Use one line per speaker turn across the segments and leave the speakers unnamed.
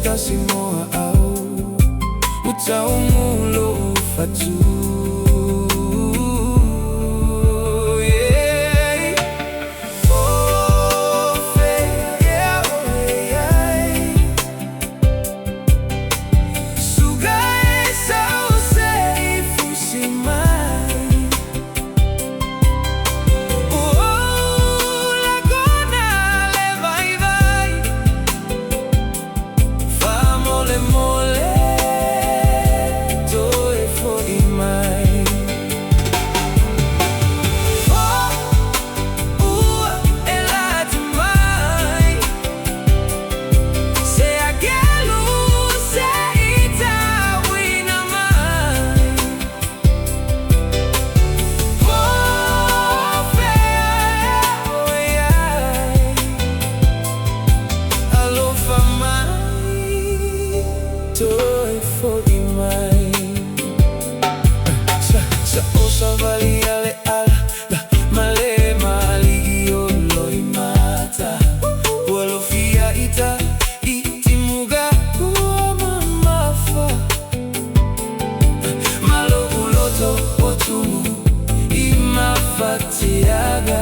ta Samoa au utaumulo fatu. Toi for imai sa osa vali ale ala la male mali olo imata walo fia ita itimuga mamafa malo uloto otumu imafatiaga.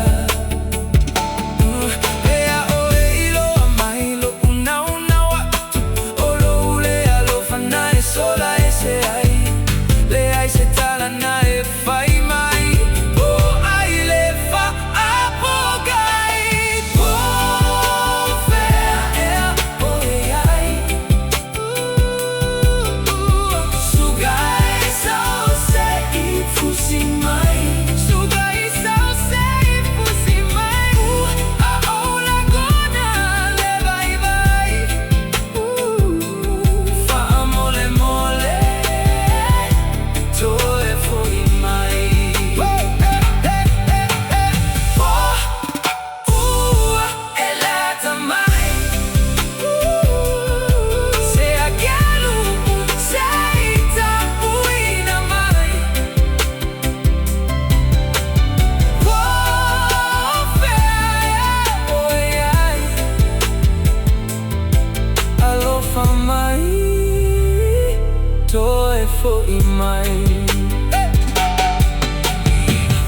Toi for imai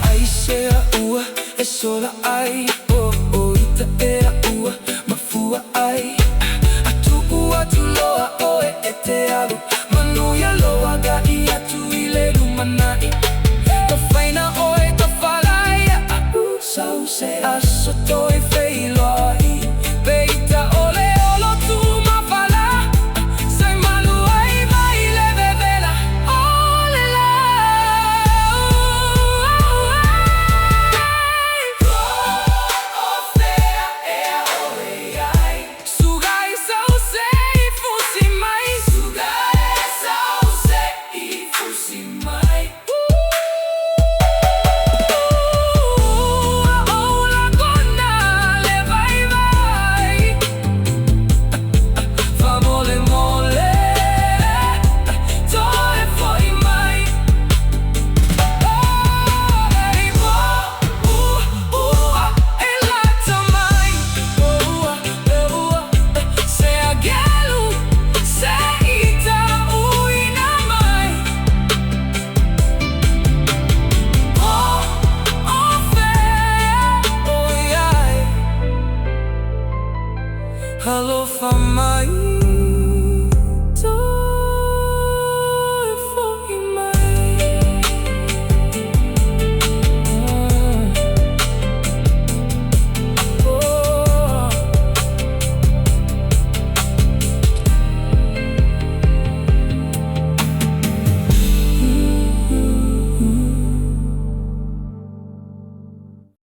ai se a ua e sola ai o ita e a ua mafua ai atu ua tu loa o e te alu manuia loa ga I atu I le lumanai ka whaina o e ka whalai a sau se aso toi whei loa I peita o le olo tu mawhala sai malu ai mai le vevela o le la o fea e a o e ai sugai sau se I fusi mai sugai sau se I fusi mai Hello, famai.